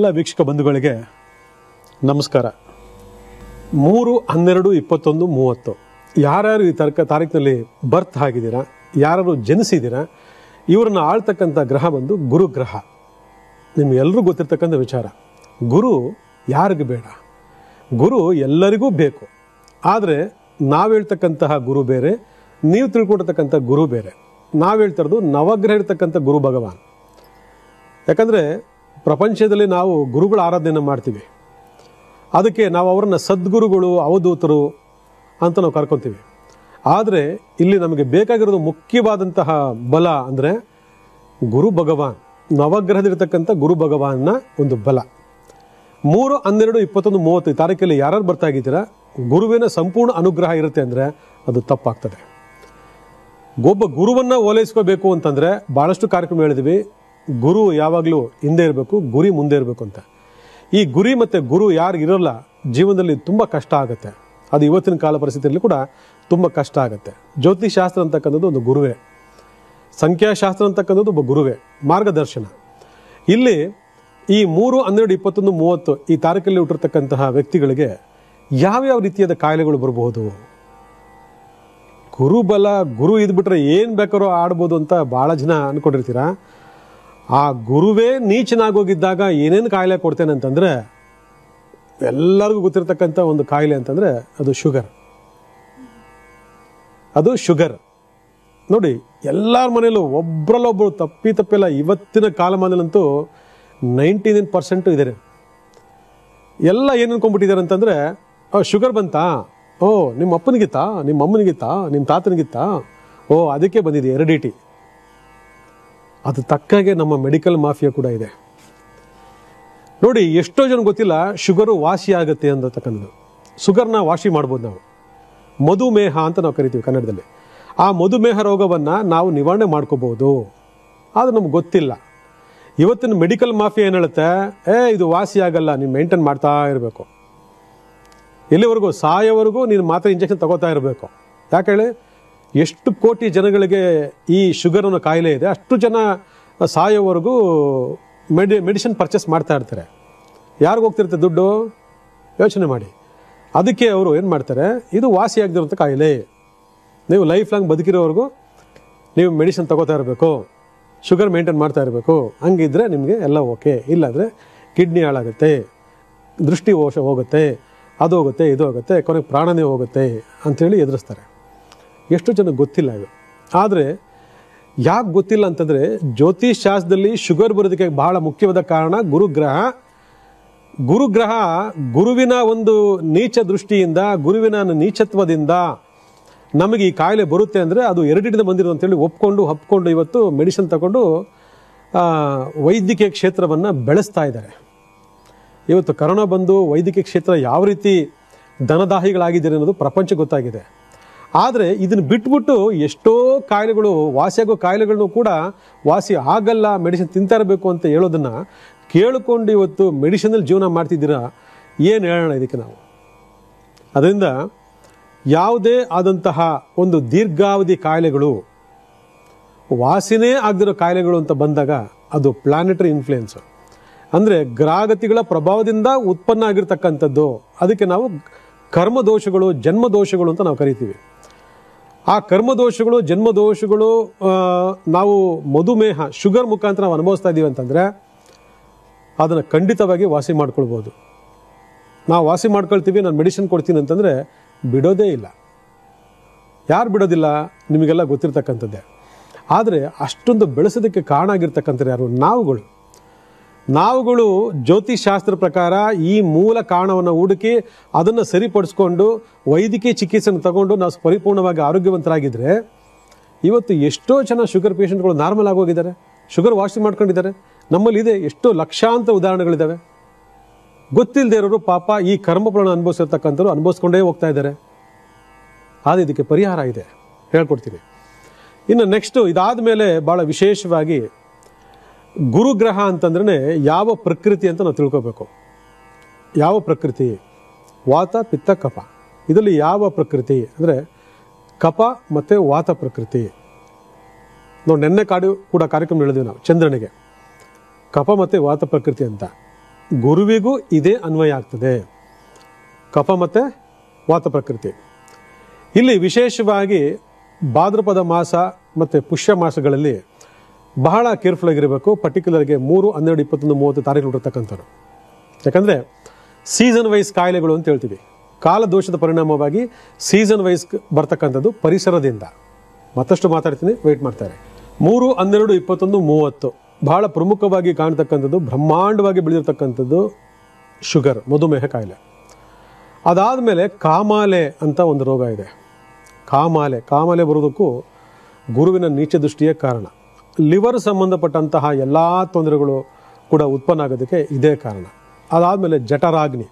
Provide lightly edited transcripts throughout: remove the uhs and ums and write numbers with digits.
ಎಲ್ಲ ವೀಕ್ಷಕ ಬಂಧುಗಳಿಗೆ ನಮಸ್ಕಾರ. 3/12/21/30 ಯಾರ್ಯಾರು ಈ ತಾರೀಕಿನಲ್ಲಿ ಬರ್ತ್ ಆಗಿದ್ದೀರಾ, ಯಾರು ಜನಿಸಿದ್ದೀರಾ, ಇವರನ್ನ ಆಳ್ತಕ್ಕಂಥ ಗ್ರಹ ಬಂದು ಗುರು ಗ್ರಹ. ನಿಮ್ಗೆಲ್ಲರೂ ಗೊತ್ತಿರ್ತಕ್ಕಂಥ ವಿಚಾರ. ಗುರು ಯಾರಿಗೆ ಬೇಡ? ಗುರು ಎಲ್ಲರಿಗೂ ಬೇಕು. ಆದರೆ ನಾವು ಹೇಳ್ತಕ್ಕಂತಹ ಗುರು ಬೇರೆ, ನೀವು ತಿಳ್ಕೊಂಡಿರ್ತಕ್ಕಂಥ ಗುರು ಬೇರೆ. ನಾವು ಹೇಳ್ತಿರೋದು ನವಗ್ರಹ ಇರ್ತಕ್ಕಂಥ ಗುರು ಭಗವಾನ್. ಯಾಕಂದರೆ ಪ್ರಪಂಚದಲ್ಲಿ ನಾವು ಗುರುಗಳ ಆರಾಧನೆಯನ್ನು ಮಾಡ್ತೀವಿ. ಅದಕ್ಕೆ ನಾವು ಅವರನ್ನು ಸದ್ಗುರುಗಳು, ಅವಧೂತರು ಅಂತ ನಾವು ಕರ್ಕೊತೀವಿ. ಆದರೆ ಇಲ್ಲಿ ನಮಗೆ ಬೇಕಾಗಿರೋದು ಮುಖ್ಯವಾದಂತಹ ಬಲ ಅಂದರೆ ಗುರು ಭಗವಾನ್, ನವಗ್ರಹದಿರ್ತಕ್ಕಂಥ ಗುರು ಭಗವಾನ್ನ ಒಂದು ಬಲ. 3/12/21/30 ತಾರೀಕಲ್ಲಿ ಯಾರು ಬರ್ತಾ ಇದ್ದೀರಾ, ಗುರುವಿನ ಸಂಪೂರ್ಣ ಅನುಗ್ರಹ ಇರುತ್ತೆ ಅಂದರೆ ಅದು ತಪ್ಪಾಗ್ತದೆ. ಒಬ್ಬ ಗುರುವನ್ನು ಓಲೈಸ್ಕೋಬೇಕು ಅಂತಂದರೆ ಭಾಳಷ್ಟು ಕಾರ್ಯಕ್ರಮ ಹೇಳಿದ್ವಿ. ಗುರು ಯಾವಾಗಲೂ ಹಿಂದೆ ಇರಬೇಕು, ಗುರಿ ಮುಂದೆ ಇರಬೇಕು ಅಂತ. ಈ ಗುರಿ ಮತ್ತು ಗುರು ಯಾರು ಇರೋಲ್ಲ ಜೀವನದಲ್ಲಿ ತುಂಬ ಕಷ್ಟ ಆಗುತ್ತೆ. ಅದು ಇವತ್ತಿನ ಕಾಲ ಪರಿಸ್ಥಿತಿಯಲ್ಲಿ ಕೂಡ ತುಂಬ ಕಷ್ಟ ಆಗುತ್ತೆ. ಜ್ಯೋತಿಷಾಸ್ತ್ರ ಅಂತಕ್ಕಂಥದ್ದು ಒಂದು ಗುರುವೇ, ಸಂಖ್ಯಾಶಾಸ್ತ್ರ ಅಂತಕ್ಕಂಥದ್ದು ಒಬ್ಬ ಗುರುವೇ, ಮಾರ್ಗದರ್ಶನ. ಇಲ್ಲಿ ಈ 3/12/21/30 ಈ ತಾರೀಕಲ್ಲಿ ಹುಟ್ಟಿರ್ತಕ್ಕಂತಹ ವ್ಯಕ್ತಿಗಳಿಗೆ ಯಾವ್ಯಾವ ರೀತಿಯಾದ ಕಾಯಿಲೆಗಳು ಬರಬಹುದು? ಗುರುಬಲ, ಗುರು ಇದ್ಬಿಟ್ರೆ ಏನು ಬೇಕಾದ್ರೂ ಆಡ್ಬೋದು ಅಂತ ಭಾಳ ಜನ ಅಂದ್ಕೊಂಡಿರ್ತೀರ. ಆ ಗುರುವೇ ನೀಚನಾಗೋಗಿದ್ದಾಗ ಏನೇನು ಕಾಯಿಲೆ ಕೊಡ್ತೇನೆ ಅಂತಂದರೆ, ಎಲ್ಲರಿಗೂ ಗೊತ್ತಿರ್ತಕ್ಕಂಥ ಒಂದು ಕಾಯಿಲೆ ಅಂತಂದರೆ ಅದು ಶುಗರ್. ಅದು ಶುಗರ್ ನೋಡಿ, ಎಲ್ಲರ ಮನೆಯಲ್ಲೂ ಒಬ್ಬರಲ್ಲೊಬ್ಬರು ತಪ್ಪಿಲ್ಲ. ಇವತ್ತಿನ ಕಾಲಮಾನದಲ್ಲಂತೂ 99% ಇದ್ದಾರೆ. ಎಲ್ಲ ಏನು ಅನ್ಕೊಂಡ್ಬಿಟ್ಟಿದ್ದಾರೆ ಅಂತಂದರೆ, ಶುಗರ್ ಬಂತಾ, ಓ ನಿಮ್ಮ ಅಪ್ಪನಿಗಿತ್ತಾ, ನಿಮ್ಮ ಅಮ್ಮನಿಗಿತ್ತಾ, ನಿಮ್ಮ ತಾತನಿಗಿತ್ತಾ, ಓ ಅದಕ್ಕೆ ಬಂದಿದೆ ಹೆರಿಡಿಟಿ. ಅದು ತಕ್ಕಾಗೆ ನಮ್ಮ ಮೆಡಿಕಲ್ ಮಾಫಿಯಾ ಕೂಡ ಇದೆ ನೋಡಿ. ಎಷ್ಟೋ ಜನ ಗೊತ್ತಿಲ್ಲ ಶುಗರು ವಾಸಿ ಆಗುತ್ತೆ ಅಂತಕ್ಕಂಥದ್ದು. ಶುಗರ್ನ ವಾಸಿ ಮಾಡ್ಬೋದು ನಾವು. ಮಧುಮೇಹ ಅಂತ ನಾವು ಕರಿತೀವಿ ಕನ್ನಡದಲ್ಲಿ. ಆ ಮಧುಮೇಹ ರೋಗವನ್ನು ನಾವು ನಿವಾರಣೆ ಮಾಡ್ಕೋಬಹುದು. ಅದು ನಮ್ಗೆ ಗೊತ್ತಿಲ್ಲ. ಇವತ್ತಿನ ಮೆಡಿಕಲ್ ಮಾಫಿಯಾ ಏನು ಹೇಳುತ್ತೆ, ಇದು ವಾಸಿ ಆಗಲ್ಲ, ನೀವು ಮೇಂಟೈನ್ ಮಾಡ್ತಾ ಇರಬೇಕು. ಎಲ್ಲಿವರೆಗೂ? ಸಾಯೋವರೆಗೂ ನೀನು ಮಾತ್ರ ಇಂಜೆಕ್ಷನ್ ತಗೋತಾ ಇರಬೇಕು. ಯಾಕೆ ಹೇಳಿ, ಎಷ್ಟು ಕೋಟಿ ಜನಗಳಿಗೆ ಈ ಶುಗರ್ ಅನ್ನೋ ಕಾಯಿಲೆ ಇದೆ. ಅಷ್ಟು ಜನ ಸಾಯೋವರೆಗೂ ಮೆಡಿಸಿನ್ ಪರ್ಚೇಸ್ ಮಾಡ್ತಾ ಇರ್ತಾರೆ. ಯಾರಿಗೂ ಹೋಗ್ತಿರುತ್ತೆ ದುಡ್ಡು? ಯೋಚನೆ ಮಾಡಿ. ಅದಕ್ಕೆ ಅವರು ಏನು ಮಾಡ್ತಾರೆ, ಇದು ವಾಸಿ ಆಗದಿರೋಂಥ ಕಾಯಿಲೆ, ನೀವು ಲೈಫ್ ಲಾಂಗ್ ಬದುಕಿರೋವರೆಗೂ ನೀವು ಮೆಡಿಸಿನ್ ತಗೋತಾ ಇರಬೇಕು, ಶುಗರ್ ಮೇಂಟೈನ್ ಮಾಡ್ತಾ ಇರಬೇಕು. ಹಂಗಿದ್ರೆ ನಿಮಗೆ ಎಲ್ಲ ಓಕೆ. ಇಲ್ಲಾಂದರೆ ಕಿಡ್ನಿ ಹಾಳಾಗುತ್ತೆ, ದೃಷ್ಟಿ ಹೋಗುತ್ತೆ, ಅದು ಹೋಗುತ್ತೆ, ಇದು ಹೋಗುತ್ತೆ, ಕೊನೆಗೆ ಪ್ರಾಣನೇ ಹೋಗುತ್ತೆ ಅಂಥೇಳಿ ಎದುರಿಸ್ತಾರೆ. ಎಷ್ಟು ಜನಕ್ಕೆ ಗೊತ್ತಿಲ್ಲ ಇದು. ಆದರೆ ಯಾಕೆ ಗೊತ್ತಿಲ್ಲ ಅಂತಂದರೆ, ಜ್ಯೋತಿಷಾಸ್ತ್ರದಲ್ಲಿ ಶುಗರ್ ಬರೋದಕ್ಕೆ ಬಹಳ ಮುಖ್ಯವಾದ ಕಾರಣ ಗುರುಗ್ರಹ. ಗುರುಗ್ರಹ ಗುರುವಿನ ಒಂದು ನೀಚ ದೃಷ್ಟಿಯಿಂದ, ಗುರುವಿನ ನೀಚತ್ವದಿಂದ ನಮಗೆ ಈ ಕಾಯಿಲೆ ಬರುತ್ತೆ ಅಂದರೆ ಅದು ಹೆರಿಡಿಟಿಯಿಂದ ಬಂದಿರೋದು ಅಂತೇಳಿ ಒಪ್ಕೊಂಡು ಇವತ್ತು ಮೆಡಿಸಿನ್ ತಗೊಂಡು ವೈದ್ಯಕೀಯ ಕ್ಷೇತ್ರವನ್ನು ಬೆಳೆಸ್ತಾ ಇದ್ದಾರೆ. ಇವತ್ತು ಕರೋನಾ ಬಂದು ವೈದ್ಯಕೀಯ ಕ್ಷೇತ್ರ ಯಾವ ರೀತಿ ಧನದಾಹಿಗಳಾಗಿದ್ದಾರೆ ಅನ್ನೋದು ಪ್ರಪಂಚ ಗೊತ್ತಾಗಿದೆ. ಆದರೆ ಇದನ್ನು ಬಿಟ್ಬಿಟ್ಟು ಎಷ್ಟೋ ಕಾಯಿಲೆಗಳು, ವಾಸಿಯಾಗೋ ಕಾಯಿಲೆಗಳನ್ನು ಕೂಡ ವಾಸಿ ಆಗಲ್ಲ, ಮೆಡಿಸಿನ್ ತಿಂತಾ ಇರಬೇಕು ಅಂತ ಹೇಳೋದನ್ನು ಕೇಳಿಕೊಂಡು ಇವತ್ತು ಮೆಡಿಸಿನಲ್ಲಿ ಜೀವನ ಮಾಡ್ತಿದ್ದೀರಾ. ಏನು ಹೇಳೋಣ ಇದಕ್ಕೆ ನಾವು? ಅದರಿಂದ ಯಾವುದೇ ಆದಂತಹ ಒಂದು ದೀರ್ಘಾವಧಿ ಕಾಯಿಲೆಗಳು, ವಾಸಿನೇ ಆಗದಿರೋ ಕಾಯಿಲೆಗಳು ಅಂತ ಬಂದಾಗ ಅದು ಪ್ಲಾನೆಟರಿ ಇನ್ಫ್ಲುಯೆನ್ಸ್ ಅಂದರೆ ಗ್ರಹಗತಿಗಳ ಪ್ರಭಾವದಿಂದ ಉತ್ಪನ್ನ ಆಗಿರ್ತಕ್ಕಂಥದ್ದು. ಅದಕ್ಕೆ ನಾವು ಕರ್ಮದೋಷಗಳು, ಜನ್ಮದೋಷಗಳು ಅಂತ ನಾವು ಕರಿತೀವಿ. ಆ ಕರ್ಮದೋಷಗಳು, ಜನ್ಮದೋಷಗಳು ನಾವು ಮಧುಮೇಹ, ಶುಗರ್ ಮುಖಾಂತರ ನಾವು ಅನುಭವಿಸ್ತಾ ಇದ್ದೀವಿ ಅಂತಂದರೆ ಅದನ್ನು ಖಂಡಿತವಾಗಿ ವಾಸಿ ಮಾಡ್ಕೊಳ್ಬೋದು. ನಾವು ವಾಸಿ ಮಾಡ್ಕೊಳ್ತೀವಿ, ನಾನು ಮೆಡಿಸಿನ್ ಕೊಡ್ತೀನಿ ಅಂತಂದರೆ ಬಿಡೋದೇ ಇಲ್ಲ. ಯಾರು ಬಿಡೋದಿಲ್ಲ? ನಿಮಗೆಲ್ಲ ಗೊತ್ತಿರ್ತಕ್ಕಂಥದ್ದೇ. ಆದರೆ ಅಷ್ಟೊಂದು ಬೆಳೆಸೋದಕ್ಕೆ ಕಾರಣ ಆಗಿರ್ತಕ್ಕಂಥದ್ದು ಯಾರು? ನಾವುಗಳು ಜ್ಯೋತಿಷಾಸ್ತ್ರ ಪ್ರಕಾರ ಈ ಮೂಲ ಕಾರಣವನ್ನು ಹುಡುಕಿ ಅದನ್ನು ಸರಿಪಡಿಸ್ಕೊಂಡು ವೈದ್ಯಕೀಯ ಚಿಕಿತ್ಸೆಯನ್ನು ತಗೊಂಡು ನಾವು ಪರಿಪೂರ್ಣವಾಗಿ ಆರೋಗ್ಯವಂತರಾಗಿದ್ದರೆ ಇವತ್ತು ಎಷ್ಟೋ ಜನ ಶುಗರ್ ಪೇಷಂಟ್ಗಳು ನಾರ್ಮಲ್ ಆಗೋಗಿದ್ದಾರೆ, ಶುಗರ್ ವಾಸಿ ಮಾಡ್ಕೊಂಡಿದ್ದಾರೆ. ನಮ್ಮಲ್ಲಿ ಇದೆ ಎಷ್ಟೋ ಲಕ್ಷಾಂತರ ಉದಾಹರಣೆಗಳಿದ್ದಾವೆ. ಗೊತ್ತಿಲ್ಲದೆ ಇರೋರು ಪಾಪ ಈ ಕರ್ಮಫಲನ ಅನುಭವಿಸಿರ್ತಕ್ಕಂಥವ್ರು ಅನುಭವಿಸ್ಕೊಂಡೇ ಹೋಗ್ತಾ ಇದ್ದಾರೆ. ಆದರೆ ಇದಕ್ಕೆ ಪರಿಹಾರ ಇದೆ, ಹೇಳ್ಕೊಡ್ತೀನಿ. ಇನ್ನು ನೆಕ್ಸ್ಟು ಇದಾದ ಮೇಲೆ ಭಾಳ ವಿಶೇಷವಾಗಿ ಗುರುಗ್ರಹ ಅಂತಂದ್ರೆ ಯಾವ ಪ್ರಕೃತಿ ಅಂತ ನಾವು ತಿಳ್ಕೋಬೇಕು. ಯಾವ ಪ್ರಕೃತಿ? ವಾತ, ಪಿತ್ತ, ಕಫ. ಇದರಲ್ಲಿ ಯಾವ ಪ್ರಕೃತಿ ಅಂದರೆ ಕಫ ಮತ್ತು ವಾತ ಪ್ರಕೃತಿ. ನಾವು ನೆನ್ನೆ ಕೂಡ ಕಾರ್ಯಕ್ರಮ ಹೇಳಿದ್ವಿ ನಾವು ಚಂದ್ರನಿಗೆ ಕಫ ಮತ್ತು ವಾತ ಪ್ರಕೃತಿ ಅಂತ. ಗುರುವಿಗೂ ಇದೇ ಅನ್ವಯ ಆಗ್ತದೆ. ಕಫ ಮತ್ತು ವಾತ ಪ್ರಕೃತಿ. ಇಲ್ಲಿ ವಿಶೇಷವಾಗಿ ಭಾದ್ರಪದ ಮಾಸ ಮತ್ತು ಪುಷ್ಯ ಮಾಸಗಳಲ್ಲಿ ಬಹಳ ಕೇರ್ಫುಲ್ ಆಗಿರಬೇಕು. ಪರ್ಟಿಕ್ಯುಲರ್ಗೆ 3, 12, 21, 30 ತಾರೀಕು ಇರತಕ್ಕಂಥವ್ರು. ಯಾಕಂದರೆ ಸೀಸನ್ ವೈಸ್ ಕಾಯಿಲೆಗಳು ಅಂತ ಹೇಳ್ತೀವಿ. ಕಾಲದೋಷದ ಪರಿಣಾಮವಾಗಿ ಸೀಸನ್ ವೈಸ್ ಬರ್ತಕ್ಕಂಥದ್ದು ಪರಿಸರದಿಂದ. ಮತ್ತಷ್ಟು ಮಾತಾಡ್ತೀನಿ, ವೆಯ್ಟ್ ಮಾಡ್ತಾರೆ. 3, 12, 21, 30 ಬಹಳ ಪ್ರಮುಖವಾಗಿ ಕಾಣ್ತಕ್ಕಂಥದ್ದು, ಬ್ರಹ್ಮಾಂಡವಾಗಿ ಬೆಳೆದಿರ್ತಕ್ಕಂಥದ್ದು ಶುಗರ್, ಮಧುಮೇಹ ಕಾಯಿಲೆ. ಅದಾದಮೇಲೆ ಕಾಮಾಲೆ ಅಂತ ಒಂದು ರೋಗ ಇದೆ. ಕಾಮಾಲೆ ಬರೋದಕ್ಕೂ ಗುರುವಿನ ನೀಚ ದೃಷ್ಟಿಯೇ ಕಾರಣ. ಲಿವರ್ ಸಂಬಂಧಪಟ್ಟಂತಹ ಎಲ್ಲ ತೊಂದರೆಗಳು ಕೂಡ ಉತ್ಪನ್ನ ಆಗೋದಕ್ಕೆ ಇದೇ ಕಾರಣ. ಅದಾದಮೇಲೆ ಜಠರಾಗ್ನಿ.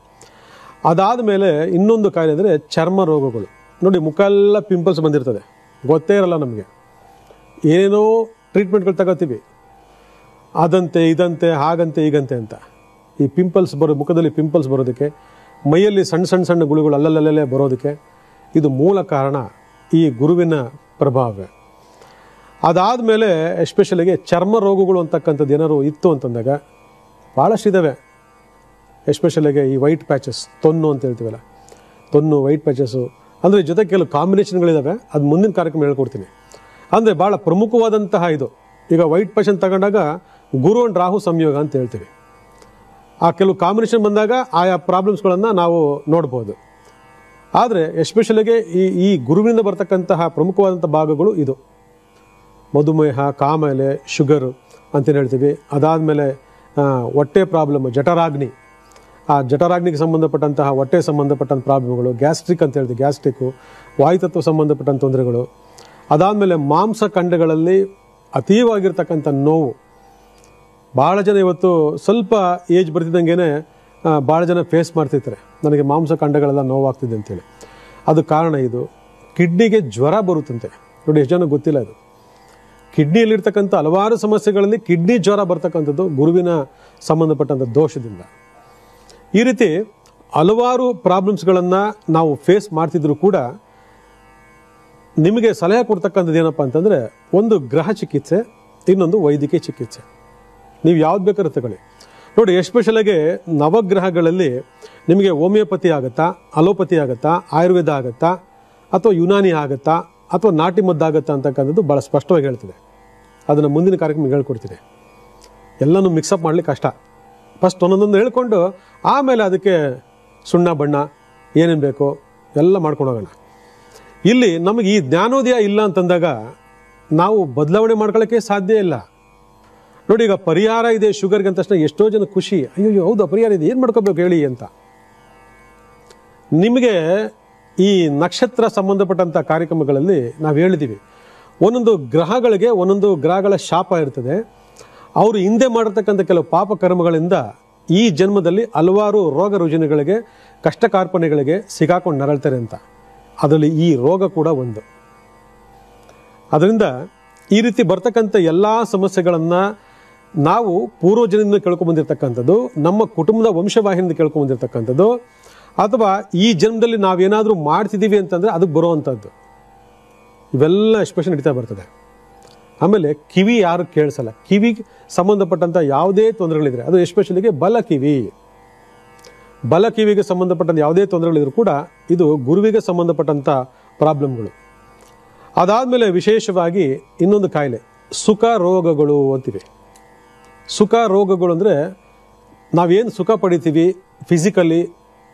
ಅದಾದಮೇಲೆ ಇನ್ನೊಂದು ಕಾಯಿಲೆ ಅಂದರೆ ಚರ್ಮ ರೋಗಗಳು. ನೋಡಿ, ಮುಖ ಎಲ್ಲ ಪಿಂಪಲ್ಸ್ ಬಂದಿರ್ತದೆ, ಗೊತ್ತೇ ಇರಲ್ಲ ನಮಗೆ. ಏನೇನೋ ಟ್ರೀಟ್ಮೆಂಟ್ಗಳು ತಗೋತೀವಿ, ಅದಂತೆ ಇದಂತೆ ಹಾಗಂತೆ ಹೀಗಂತೆ ಅಂತ. ಈ ಪಿಂಪಲ್ಸ್ ಮುಖದಲ್ಲಿ ಪಿಂಪಲ್ಸ್ ಬರೋದಕ್ಕೆ, ಮೈಯಲ್ಲಿ ಸಣ್ಣ ಸಣ್ಣ ಗುಳಿಗಳು ಅಲ್ಲಲ್ಲೇ ಬರೋದಕ್ಕೆ ಇದು ಮೂಲ ಕಾರಣ ಈ ಗುರುವಿನ ಪ್ರಭಾವ. ಅದಾದಮೇಲೆ ಎಸ್ಪೆಷಲಿಗೆ ಚರ್ಮ ರೋಗಗಳು ಅಂತಕ್ಕಂಥದ್ದು ಏನಾದ್ರು ಇತ್ತು ಅಂತಂದಾಗ ಭಾಳಷ್ಟಿದ್ದಾವೆ. ಎಸ್ಪೆಷಲಿಗೆ ಈ ವೈಟ್ ಪ್ಯಾಚಸ್, ತೊನ್ನು ಅಂತ ಹೇಳ್ತೀವಲ್ಲ, ತೊನ್ನು, ವೈಟ್ ಪ್ಯಾಚಸ್ಸು, ಅಂದರೆ ಜೊತೆ ಕೆಲವು ಕಾಂಬಿನೇಷನ್ಗಳಿದ್ದಾವೆ. ಅದು ಮುಂದಿನ ಕಾರ್ಯಕ್ರಮ ಹೇಳ್ಕೊಡ್ತೀನಿ. ಅಂದರೆ ಭಾಳ ಪ್ರಮುಖವಾದಂತಹ ಇದು. ಈಗ ವೈಟ್ ಪ್ಯಾಚನ್ ತಗೊಂಡಾಗ ಗುರು ಅಂಡ್ ರಾಹು ಸಂಯೋಗ ಅಂತ ಹೇಳ್ತೀವಿ. ಆ ಕೆಲವು ಕಾಂಬಿನೇಷನ್ ಬಂದಾಗ ಆಯಾ ಪ್ರಾಬ್ಲಮ್ಸ್ಗಳನ್ನು ನಾವು ನೋಡ್ಬೋದು. ಆದರೆ ಎಸ್ಪೆಷಲಿಗೆ ಈ ಗುರುವಿನಿಂದ ಬರ್ತಕ್ಕಂತಹ ಪ್ರಮುಖವಾದಂಥ ಭಾಗಗಳು ಇದು: ಮಧುಮೇಹ, ಕಾಮಾಲೆ, ಶುಗರು ಅಂತೇನು ಹೇಳ್ತೀವಿ. ಅದಾದಮೇಲೆ ಹೊಟ್ಟೆ ಪ್ರಾಬ್ಲಮ್, ಜಠರಾಗ್ನಿ. ಆ ಜಠರಾಗ್ನಿಗೆ ಸಂಬಂಧಪಟ್ಟಂತಹ ಹೊಟ್ಟೆ ಸಂಬಂಧಪಟ್ಟಂಥ ಪ್ರಾಬ್ಲಮ್ಗಳು, ಗ್ಯಾಸ್ಟ್ರಿಕ್ ಅಂತ ಹೇಳ್ತೀವಿ, ಗ್ಯಾಸ್ಟ್ರಿಕ್ಕು, ವಾಯುತತ್ವ ಸಂಬಂಧಪಟ್ಟಂಥ ತೊಂದರೆಗಳು. ಅದಾದಮೇಲೆ ಮಾಂಸಖಂಡಗಳಲ್ಲಿ ಅತೀವಾಗಿರ್ತಕ್ಕಂಥ ನೋವು. ಭಾಳ ಜನ ಇವತ್ತು ಸ್ವಲ್ಪ ಏಜ್ ಬರ್ತಿದ್ದಂಗೆ ಭಾಳ ಜನ ಫೇಸ್ ಮಾಡ್ತಿರ್ತಾರೆ, ನನಗೆ ಮಾಂಸಖಂಡಗಳೆಲ್ಲ ನೋವಾಗ್ತಿದೆ ಅಂತೇಳಿ. ಅದು ಕಾರಣ ಇದು. ಕಿಡ್ನಿಗೆ ಜ್ವರ ಬರುತ್ತಂತೆ. ನೋಡಿ, ಎಷ್ಟು ಜನ ಗೊತ್ತಿಲ್ಲ ಇದು. ಕಿಡ್ನಿಯಲ್ಲಿರ್ತಕ್ಕಂಥ ಹಲವಾರು ಸಮಸ್ಯೆಗಳಲ್ಲಿ ಕಿಡ್ನಿ ಜ್ವರ ಬರ್ತಕ್ಕಂಥದ್ದು ಗುರುವಿನ ಸಂಬಂಧಪಟ್ಟಂಥ ದೋಷದಿಂದ. ಈ ರೀತಿ ಹಲವಾರು ಪ್ರಾಬ್ಲಮ್ಸ್ಗಳನ್ನು ನಾವು ಫೇಸ್ ಮಾಡ್ತಿದ್ರು ಕೂಡ ನಿಮಗೆ ಸಲಹೆ ಕೊಡ್ತಕ್ಕಂಥದ್ದು ಏನಪ್ಪ ಅಂತಂದರೆ, ಒಂದು ಗ್ರಹ ಚಿಕಿತ್ಸೆ, ಇನ್ನೊಂದು ವೈದ್ಯಕೀಯ ಚಿಕಿತ್ಸೆ. ನೀವು ಯಾವ್ದು ಬೇಕಾದ್ರೂ ತಗೊಳ್ಳಿ. ನೋಡಿ, ಎಸ್ಪೆಷಲಾಗಿ ನವಗ್ರಹಗಳಲ್ಲಿ ನಿಮಗೆ ಹೋಮಿಯೋಪತಿ ಆಗುತ್ತಾ, ಅಲೋಪತಿ ಆಗುತ್ತಾ, ಆಯುರ್ವೇದ ಆಗುತ್ತಾ, ಅಥವಾ ಯುನಾನಿ ಆಗುತ್ತಾ, ಅಥವಾ ನಾಟಿ ಮದ್ದಾಗುತ್ತಾ ಅಂತಕ್ಕಂಥದ್ದು ಭಾಳ ಸ್ಪಷ್ಟವಾಗಿ ಹೇಳ್ತಿದೆ. ಅದನ್ನು ಮುಂದಿನ ಕಾರ್ಯಕ್ರಮ ಹೇಳ್ಕೊಡ್ತೀನಿ. ಎಲ್ಲನೂ ಮಿಕ್ಸಪ್ ಮಾಡಲಿಕ್ಕೆ ಕಷ್ಟ. ಫಸ್ಟ್ ಒಂದೊಂದೊಂದು ಹೇಳ್ಕೊಂಡು ಆಮೇಲೆ ಅದಕ್ಕೆ ಸುಣ್ಣ ಬಣ್ಣ ಏನೇನು ಬೇಕೋ ಎಲ್ಲ ಮಾಡ್ಕೊಂಡು ಹೋಗೋಣ. ಇಲ್ಲಿ ನಮಗೆ ಈ ಜ್ಞಾನೋದಯ ಇಲ್ಲ ಅಂತಂದಾಗ ನಾವು ಬದಲಾವಣೆ ಮಾಡ್ಕೊಳ್ಳೋಕ್ಕೆ ಸಾಧ್ಯ ಇಲ್ಲ. ನೋಡಿ, ಈಗ ಪರಿಹಾರ ಇದೆ ಶುಗರ್ಗೆ ಅಂತ ತಕ್ಷಣ ಎಷ್ಟೋ ಜನ ಖುಷಿ, ಅಯ್ಯೋ ಹೌದಾ ಪರಿಹಾರ ಇದೆ, ಏನು ಮಾಡ್ಕೋಬೇಕು ಹೇಳಿ ಅಂತ. ನಿಮಗೆ ಈ ನಕ್ಷತ್ರ ಸಂಬಂಧಪಟ್ಟಂಥ ಕಾರ್ಯಕ್ರಮಗಳಲ್ಲಿ ನಾವು ಹೇಳಿದ್ದೀವಿ, ಒಂದೊಂದು ಗ್ರಹಗಳ ಶಾಪ ಇರ್ತದೆ. ಅವರು ಹಿಂದೆ ಮಾಡಿರ್ತಕ್ಕಂಥ ಕೆಲವು ಪಾಪ ಕರ್ಮಗಳಿಂದ ಈ ಜನ್ಮದಲ್ಲಿ ಹಲವಾರು ರೋಗ ರುಜಿನಗಳಿಗೆ, ಕಷ್ಟ ಕಾರ್ಪಣ್ಯಗಳಿಗೆ ಸಿಗಾಕೊಂಡು ನರಳ್ತಾರೆ ಅಂತ. ಅದರಲ್ಲಿ ಈ ರೋಗ ಕೂಡ ಒಂದು. ಅದರಿಂದ ಈ ರೀತಿ ಬರ್ತಕ್ಕಂಥ ಎಲ್ಲ ಸಮಸ್ಯೆಗಳನ್ನು ನಾವು ಪೂರ್ವಜನಿಂದ ಕೇಳ್ಕೊಂಬಂದಿರ್ತಕ್ಕಂಥದ್ದು, ನಮ್ಮ ಕುಟುಂಬದ ವಂಶವಾಹಿನಿಂದ ಕೇಳ್ಕೊಂಬಂದಿರ್ತಕ್ಕಂಥದ್ದು, ಅಥವಾ ಈ ಜನ್ಮದಲ್ಲಿ ನಾವೇನಾದರೂ ಮಾಡ್ತಿದ್ದೀವಿ ಅಂತಂದರೆ ಅದಕ್ಕೆ ಬರುವಂಥದ್ದು, ಇವೆಲ್ಲ ಎಸ್ಪೆಷಲ್ ನಡೀತಾ ಬರ್ತದೆ. ಆಮೇಲೆ ಕಿವಿ ಯಾರು ಕೇಳಿಸಲ್ಲ. ಕಿವಿಗೆ ಸಂಬಂಧಪಟ್ಟಂಥ ಯಾವುದೇ ತೊಂದರೆಗಳಿದ್ರೆ, ಅದು ಎಸ್ಪೆಷಲಿಗೆ ಬಲ ಕಿವಿಗೆ ಸಂಬಂಧಪಟ್ಟಂಥ ಯಾವುದೇ ತೊಂದರೆಗಳಿದ್ರು ಕೂಡ ಇದು ಗುರುವಿಗೆ ಸಂಬಂಧಪಟ್ಟಂಥ ಪ್ರಾಬ್ಲಮ್ಗಳು. ಅದಾದಮೇಲೆ ವಿಶೇಷವಾಗಿ ಇನ್ನೊಂದು ಕಾಯಿಲೆ ಸುಖ ರೋಗಗಳು ಅಂತಿವೆ. ಸುಖ ರೋಗಗಳು ಅಂದರೆ ನಾವೇನು ಸುಖ ಪಡಿತೀವಿ ಫಿಸಿಕಲಿ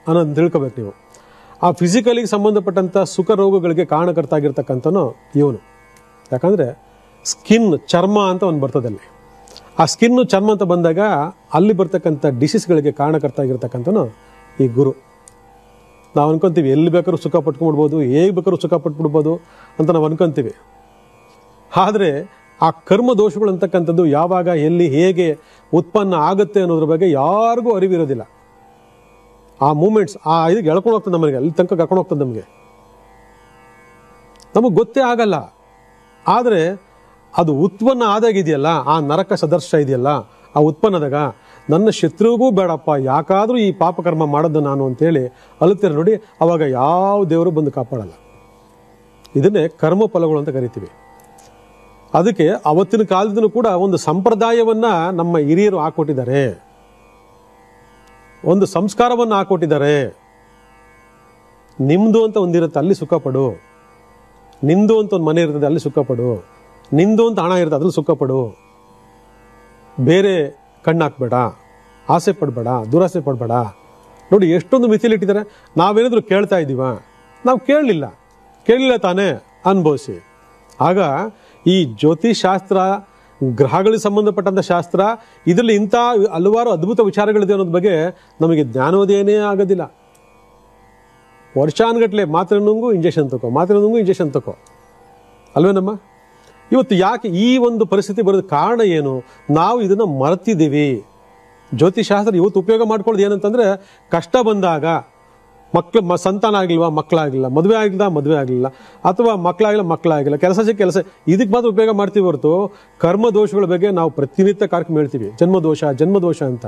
ಅನ್ನೋದು ತಿಳ್ಕೊಬೇಕು ನೀವು. ಆ ಫಿಸಿಕಲಿಗೆ ಸಂಬಂಧಪಟ್ಟಂಥ ಸುಖ ರೋಗಗಳಿಗೆ ಕಾರಣಕರ್ತ ಆಗಿರ್ತಕ್ಕಂಥನೋ ಇವನು. ಯಾಕಂದರೆ ಸ್ಕಿನ್, ಚರ್ಮ ಅಂತ ಒಂದು ಬರ್ತದಲ್ಲಿ. ಆ ಸ್ಕಿನ್ನು, ಚರ್ಮ ಅಂತ ಬಂದಾಗ ಅಲ್ಲಿ ಬರ್ತಕ್ಕಂಥ ಡಿಸೀಸ್ಗಳಿಗೆ ಕಾರಣಕರ್ತ ಆಗಿರ್ತಕ್ಕಂಥನೋ ಈ ಗುರು. ನಾವು ಅನ್ಕೊಂತೀವಿ ಎಲ್ಲಿ ಬೇಕಾದ್ರೂ ಸುಖ ಪಟ್ಕೊಂಡ್ಬಿಡ್ಬೋದು, ಹೇಗೆ ಬೇಕಾದ್ರೂ ಸುಖ ಪಟ್ಬಿಡ್ಬೋದು ಅಂತ ನಾವು ಅನ್ಕೊಂತೀವಿ. ಆದರೆ ಆ ಕರ್ಮ ದೋಷಗಳು ಅಂತಕ್ಕಂಥದ್ದು ಯಾವಾಗ, ಎಲ್ಲಿ, ಹೇಗೆ ಉತ್ಪನ್ನ ಆಗುತ್ತೆ ಅನ್ನೋದ್ರ ಬಗ್ಗೆ ಯಾರಿಗೂ ಅರಿವಿರೋದಿಲ್ಲ. ಆ ಮೂಮೆಂಟ್ಸ್ ಇದಕ್ಕೆ ಎಳ್ಕೊಂಡು ಹೋಗ್ತದೆ ನಮಗೆ, ಅಲ್ಲಿ ತನಕ ಕರ್ಕೊಂಡು ಹೋಗ್ತದೆ ನಮಗೆ ಗೊತ್ತೇ ಆಗಲ್ಲ. ಆದರೆ ಅದು ಉತ್ಪನ್ನ ಆದಾಗಿದೆಯಲ್ಲ, ಆ ನರಕ ಸದರ್ಶ ಇದೆಯಲ್ಲ, ಆ ಉತ್ಪನ್ನದಾಗ ನನ್ನ ಶತ್ರುವಿಗೂ ಬೇಡಪ್ಪ, ಯಾಕಾದರೂ ಈ ಪಾಪಕರ್ಮ ಮಾಡೋದು ನಾನು ಅಂತೇಳಿ ಅಳುತ್ತೀರ ನೋಡಿ, ಅವಾಗ ಯಾವ ದೇವರು ಬಂದು ಕಾಪಾಡಲ್ಲ. ಇದನ್ನೇ ಕರ್ಮ ಫಲಗಳು ಅಂತ ಕರಿತೀವಿ. ಅದಕ್ಕೆ ಅವತ್ತಿನ ಕಾಲದಲ್ಲೂ ಕೂಡ ಒಂದು ಸಂಪ್ರದಾಯವನ್ನ ನಮ್ಮ ಹಿರಿಯರು ಹಾಕೊಟ್ಟಿದ್ದಾರೆ. ಒಂದು ಸಂಸ್ಕಾರವನ್ನು ಹಾಕೊಟ್ಟಿದ್ದಾರೆ. ನಿಮ್ಮದು ಅಂತ ಒಂದಿರುತ್ತೆ, ಅಲ್ಲಿ ಸುಖಪಡು. ನಿಂದು ಅಂತ ಒಂದು ಮನೆ ಇರ್ತದೆ, ಅಲ್ಲಿ ಸುಖಪಡು. ನಿಂದು ಅಂತ ಹಣ ಇರ್ತದೆ, ಅದ್ರಲ್ಲಿ ಸುಖಪಡು. ಬೇರೆ ಕಣ್ಣಾಕ್ಬೇಡ, ಆಸೆ ಪಡಬೇಡ, ದುರಾಸೆ ಪಡಬೇಡ. ನೋಡಿ ಎಷ್ಟೊಂದು ಮಿತಿಲಿಟ್ಟಿದ್ದಾರೆ. ನಾವೇನಾದರೂ ಕೇಳ್ತಾ ಇದ್ದೀವ? ನಾವು ಕೇಳಲಿಲ್ಲ ತಾನೇ, ಅನುಭವಿಸಿ. ಆಗ ಈ ಜ್ಯೋತಿಷಾಸ್ತ್ರ, ಗ್ರಹಗಳಿಗೆ ಸಂಬಂಧಪಟ್ಟಂಥ ಶಾಸ್ತ್ರ, ಇದರಲ್ಲಿ ಇಂಥ ಹಲವಾರು ಅದ್ಭುತ ವಿಚಾರಗಳಿದೆ ಅನ್ನೋದ್ರ ಬಗ್ಗೆ ನಮಗೆ ಜ್ಞಾನೋದಯನೇ ಆಗೋದಿಲ್ಲ. ವರ್ಷಾನುಗಟ್ಟಲೆ ಮಾತ್ರೆ ನುಂಗು ಇಂಜೆಕ್ಷನ್ ತಗೋ ಅಲ್ವೇನಮ್ಮ? ಇವತ್ತು ಯಾಕೆ ಈ ಒಂದು ಪರಿಸ್ಥಿತಿ ಬರೋದು ಕಾರಣ ಏನು? ನಾವು ಇದನ್ನು ಮರೆತಿದ್ದೀವಿ. ಜ್ಯೋತಿಷಾಸ್ತ್ರ ಇವತ್ತು ಉಪಯೋಗ ಮಾಡ್ಕೊಳ್ಳೋದು ಏನಂತಂದರೆ, ಕಷ್ಟ ಬಂದಾಗ ಸಂತಾನ ಆಗಿಲ್ವಾ, ಮಕ್ಕಳಾಗಿಲ್ಲ, ಮದುವೆ ಆಗಲಿಲ್ಲ, ಅಥವಾ ಮಕ್ಕಳಾಗಿಲ್ಲ, ಕೆಲಸ ಇದಕ್ಕೆ ಮಾತ್ರ ಉಪಯೋಗ ಮಾಡ್ತೀವಿ ಹೊರತು ಕರ್ಮದೋಷಗಳ ಬಗ್ಗೆ ನಾವು ಪ್ರತಿನಿತ್ಯ ಕಾರ್ಯಕ್ರಮ ಹೇಳ್ತೀವಿ. ಜನ್ಮದೋಷ ಅಂತ.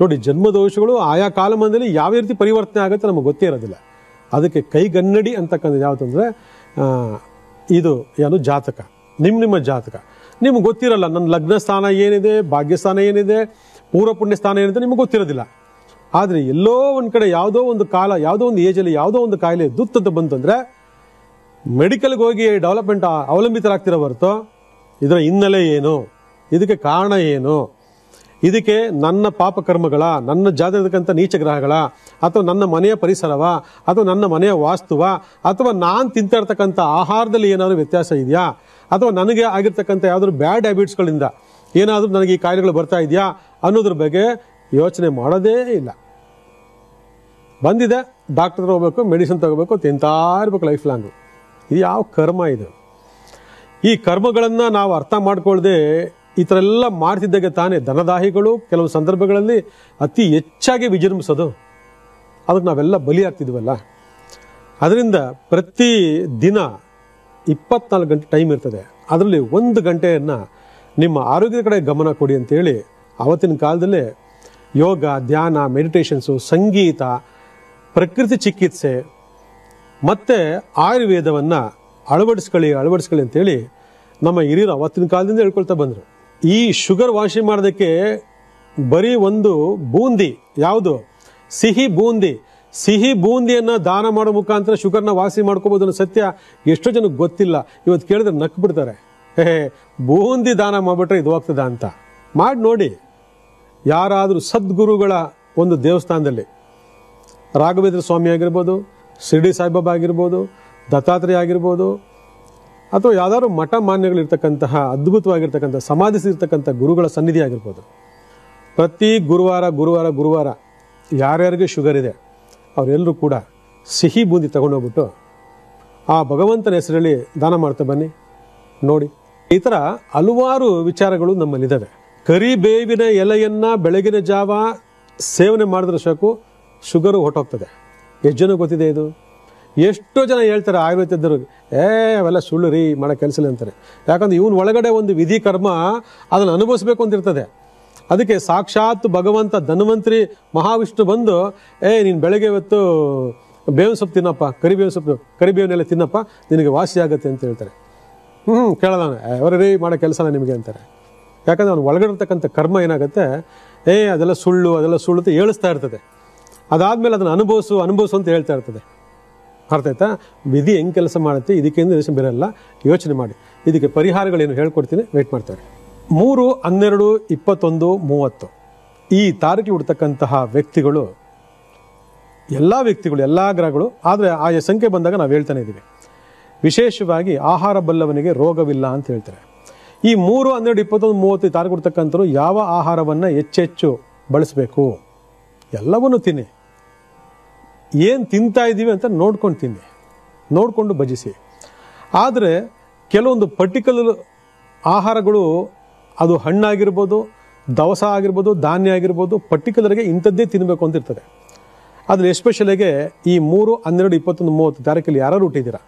ನೋಡಿ, ಜನ್ಮದೋಷಗಳು ಆಯಾ ಕಾಲಮಾನದಲ್ಲಿ ಯಾವ ರೀತಿ ಪರಿವರ್ತನೆ ಆಗುತ್ತೆ ನಮಗೆ ಗೊತ್ತೇ ಇರೋದಿಲ್ಲ. ಅದಕ್ಕೆ ಕೈಗನ್ನಡಿ ಅಂತಕ್ಕಂಥದ್ದು ಯಾವುದಂದ್ರೆ ಇದು ಏನು ಜಾತಕ, ನಿಮ್ಮ ಜಾತಕ ನಿಮ್ಗೆ ಗೊತ್ತಿರಲ್ಲ. ನನ್ನ ಲಗ್ನ ಸ್ಥಾನ ಏನಿದೆ, ಭಾಗ್ಯಸ್ಥಾನ ಏನಿದೆ, ಪೂರ್ವ ಪುಣ್ಯ ಸ್ಥಾನ ಏನಿದೆ ನಿಮ್ಗೆ ಗೊತ್ತಿರೋದಿಲ್ಲ. ಆದರೆ ಎಲ್ಲೋ ಒಂದು ಕಡೆ ಯಾವುದೋ ಒಂದು ಕಾಲ, ಯಾವುದೋ ಒಂದು ಏಜಲ್ಲಿ ಯಾವುದೋ ಒಂದು ಕಾಯಿಲೆ ದುತ್ತಂತ ಬಂತಂದರೆ ಮೆಡಿಕಲ್ಗೆ ಹೋಗಿ ಡೆವಲಪ್ಮೆಂಟ್ ಅವಲಂಬಿತರಾಗ್ತಿರೋ ಹೊರತು ಇದರ ಹಿನ್ನೆಲೆ ಏನು, ಇದಕ್ಕೆ ಕಾರಣ ಏನು, ಇದಕ್ಕೆ ನನ್ನ ಪಾಪಕರ್ಮಗಳ, ನನ್ನ ಜಾತಕಕ್ಕಂಥ ನೀಚ ಗ್ರಹಗಳ, ಅಥವಾ ನನ್ನ ಮನೆಯ ಪರಿಸರವ, ಅಥವಾ ನನ್ನ ಮನೆಯ ವಾಸ್ತುವ, ಅಥವಾ ನಾನು ತಿಂತಾ ಇರ್ತಕ್ಕಂಥ ಆಹಾರದಲ್ಲಿ ಏನಾದರೂ ವ್ಯತ್ಯಾಸ ಇದೆಯಾ, ಅಥವಾ ನನಗೆ ಆಗಿರ್ತಕ್ಕಂಥ ಯಾವುದಾದ್ರು ಬ್ಯಾಡ್ ಹ್ಯಾಬಿಟ್ಸ್ಗಳಿಂದ ಏನಾದರೂ ನನಗೆ ಈ ಕಾಯಿಲೆಗಳು ಬರ್ತಾ ಇದೆಯಾ ಅನ್ನೋದ್ರ ಬಗ್ಗೆ ಯೋಚನೆ ಮಾಡೋದೇ ಇಲ್ಲ. ಬಂದಿದೆ, ಡಾಕ್ಟರ್ ಹೋಗ್ಬೇಕು, ಮೆಡಿಸಿನ್ ತಗೋಬೇಕು, ತಿಂತಾ ಇರ್ಬೇಕು ಲೈಫ್ ಲಾಂಗು. ಇದು ಯಾವ ಕರ್ಮ ಇದು? ಈ ಕರ್ಮಗಳನ್ನು ನಾವು ಅರ್ಥ ಮಾಡ್ಕೊಳ್ದೆ ಈ ಥರ ಎಲ್ಲ ಮಾಡ್ತಿದ್ದಾಗ ತಾನೇ ಧನದಾಹಿಗಳು ಕೆಲವು ಸಂದರ್ಭಗಳಲ್ಲಿ ಅತಿ ಹೆಚ್ಚಾಗಿ ವಿಜೃಂಭಿಸೋದು. ಅದಕ್ಕೆ ನಾವೆಲ್ಲ ಬಲಿ ಆಗ್ತಿದ್ವಲ್ಲ. ಅದರಿಂದ ಪ್ರತಿ ದಿನ 24 ಗಂಟೆ ಟೈಮ್ ಇರ್ತದೆ. ಅದರಲ್ಲಿ 1 ಗಂಟೆಯನ್ನು ನಿಮ್ಮ ಆರೋಗ್ಯದ ಕಡೆ ಗಮನ ಕೊಡಿ ಅಂತೇಳಿ ಆವತ್ತಿನ ಕಾಲದಲ್ಲೇ ಯೋಗ, ಧ್ಯಾನ, ಮೆಡಿಟೇಷನ್ಸು, ಸಂಗೀತ, ಪ್ರಕೃತಿ ಚಿಕಿತ್ಸೆ ಮತ್ತು ಆಯುರ್ವೇದವನ್ನು ಅಳವಡಿಸ್ಕೊಳ್ಳಿ ಅಂತೇಳಿ ನಮ್ಮ ಹಿರಿಯರು ಅವತ್ತಿನ ಕಾಲದಿಂದ ಹೇಳ್ಕೊಳ್ತಾ ಬಂದರು. ಈ ಶುಗರ್ ವಾಸಿ ಮಾಡೋದಕ್ಕೆ ಬರೀ ಒಂದು ಬೂಂದಿ, ಯಾವುದು ಸಿಹಿ ಬೂಂದಿಯನ್ನು ದಾನ ಮಾಡೋ ಮುಖಾಂತರ ಶುಗರ್ನ ವಾಸಿ ಮಾಡ್ಕೋಬೋದು ಅನ್ನೋ ಸತ್ಯ ಎಷ್ಟೋ ಜನಕ್ಕೆ ಗೊತ್ತಿಲ್ಲ. ಇವತ್ತು ಕೇಳಿದ್ರೆ ನಕ್ಕು ಬಿಡ್ತಾರೆ. ಬೂಂದಿ ದಾನ ಮಾಡಿಬಿಟ್ರೆ ಇದು ಹೋಗ್ತದ ಅಂತ. ಮಾಡಿ ನೋಡಿ. ಯಾರಾದರೂ ಸದ್ಗುರುಗಳ ಒಂದು ದೇವಸ್ಥಾನದಲ್ಲಿ ರಾಘವೇಂದ್ರ ಸ್ವಾಮಿ ಆಗಿರ್ಬೋದು, ಶಿರ್ಡಿ ಸಾಯಿಬಾಬಾ ಆಗಿರ್ಬೋದು, ದತ್ತಾತ್ರೇಯ ಆಗಿರ್ಬೋದು, ಅಥವಾ ಯಾವ್ದಾದ್ರು ಮಠ ಮಾನ್ಯಗಳಿರ್ತಕ್ಕಂತಹ ಅದ್ಭುತವಾಗಿರ್ತಕ್ಕಂಥ ಸಮಾಧಿಸಿರ್ತಕ್ಕಂಥ ಗುರುಗಳ ಸನ್ನಿಧಿ ಆಗಿರ್ಬೋದು, ಪ್ರತಿ ಗುರುವಾರ ಯಾರ್ಯಾರಿಗೆ ಶುಗರ್ ಇದೆ ಅವರೆಲ್ಲರೂ ಕೂಡ ಸಿಹಿ ಬೂಂದಿ ತಗೊಂಡೋಗ್ಬಿಟ್ಟು ಆ ಭಗವಂತನ ಹೆಸರಲ್ಲಿ ದಾನ ಮಾಡ್ತಾ ಬನ್ನಿ ನೋಡಿ. ಈ ಥರ ಹಲವಾರು ವಿಚಾರಗಳು ನಮ್ಮಲ್ಲಿದ್ದಾವೆ. ಕರಿಬೇವಿನ ಎಲೆಯನ್ನು ಬೆಳಗಿನ ಜಾವ ಸೇವನೆ ಮಾಡಿದ್ರೆ ಸಾಕು ಶುಗರು ಹೊಟ್ಟೋಗ್ತದೆ. ಎಷ್ಟು ಜನ ಗೊತ್ತಿದೆ ಇದು? ಎಷ್ಟೋ ಜನ ಹೇಳ್ತಾರೆ ಆಯುರ್ವೇದದವರು, ಅವೆಲ್ಲ ಸುಳ್ಳು ರೀ, ಮಾಡೋ ಕೆಲಸ ಅಂತಾರೆ. ಯಾಕಂದ್ರೆ ಇವನು ಒಳಗಡೆ ಒಂದು ವಿಧಿ ಕರ್ಮ ಅದನ್ನು ಅನುಭವಿಸ್ಬೇಕು ಅಂತಿರ್ತದೆ. ಅದಕ್ಕೆ ಸಾಕ್ಷಾತ್ ಭಗವಂತ ಧನ್ವಂತರಿ ಮಹಾವಿಷ್ಣು ಬಂದು ನೀನು ಬೆಳಗ್ಗೆ ಇವತ್ತು ಬೇವಿನ ಸೊಪ್ಪು ತಿನ್ನಪ್ಪ, ಕರಿಬೇವಿನೆಲ್ಲ ತಿನ್ನಪ್ಪ, ನಿನಗೆ ವಾಸಿ ಆಗುತ್ತೆ ಅಂತ ಹೇಳ್ತಾರೆ. ಕೇಳೋಣ ಅವರೇ ಮಾಡೋ ಕೆಲಸನ ನಿಮಗೆ ಅಂತಾರೆ. ಯಾಕಂದ್ರೆ ಅವ್ನು ಒಳಗಡೆ ಇರ್ತಕ್ಕಂಥ ಕರ್ಮ ಏನಾಗುತ್ತೆ, ಅದೆಲ್ಲ ಸುಳ್ಳು ಅಂತ ಹೇಳಿಸ್ತಾ ಇರ್ತದೆ. ಅದಾದ್ಮೇಲೆ ಅದನ್ನು ಅನುಭವಿಸು ಅಂತ ಹೇಳ್ತಾ ಇರ್ತದೆ. ಅರ್ಥ ಆಯ್ತಾ? ವಿಧಿ ಹೆಂಗೆ ಕೆಲಸ ಮಾಡುತ್ತೆ, ಇದಕ್ಕಿಂತ ದಿವಸ ಬೇರೆಲ್ಲ ಯೋಚನೆ ಮಾಡಿ. ಇದಕ್ಕೆ ಪರಿಹಾರಗಳೇನು ಹೇಳ್ಕೊಡ್ತೀನಿ, ವೆಯ್ಟ್ ಮಾಡ್ತಾರೆ. 3, 12, 21, 30 ಈ ತಾರೀಕು ಹುಡ್ತಕ್ಕಂತಹ ವ್ಯಕ್ತಿಗಳು, ಎಲ್ಲ ಗ್ರಹಗಳು, ಆದರೆ ಆಯಾ ಸಂಖ್ಯೆ ಬಂದಾಗ ನಾವು ಹೇಳ್ತಾನೆ ಇದ್ದೀವಿ. ವಿಶೇಷವಾಗಿ ಆಹಾರ ಬಲ್ಲವನಿಗೆ ರೋಗವಿಲ್ಲ ಅಂತ ಹೇಳ್ತಾರೆ. ಈ 3, 12, 21, 30 ತಾರೀಕು ಹುಡ್ತಕ್ಕಂಥವ್ರು ಯಾವ ಆಹಾರವನ್ನು ಹೆಚ್ಚೆಚ್ಚು ಬಳಸಬೇಕು? ಎಲ್ಲವನ್ನೂ ತಿನ್ನಿ. ಏನು ತಿಂತಾ ಇದ್ದೀವಿ ಅಂತ ನೋಡ್ಕೊಂಡು ತಿನ್ನಿ, ನೋಡಿಕೊಂಡು ಭಜಿಸಿ. ಆದರೆ ಕೆಲವೊಂದು ಪರ್ಟಿಕ್ಯುಲರ್ ಆಹಾರಗಳು, ಅದು ಹಣ್ಣಾಗಿರ್ಬೋದು, ದವಸ ಆಗಿರ್ಬೋದು, ಧಾನ್ಯ ಆಗಿರ್ಬೋದು, ಪರ್ಟಿಕ್ಯುಲರ್ಗೆ ಇಂಥದ್ದೇ ತಿನ್ನಬೇಕು ಅಂತ ಇರ್ತದೆ. ಆದರೆ ಎಸ್ಪೆಷಲಿಗೆ ಈ 3, 12, 21, 30 ತಾರೀಕಲ್ಲಿ ಯಾರು ಹುಟ್ಟಿದ್ದೀರಾ,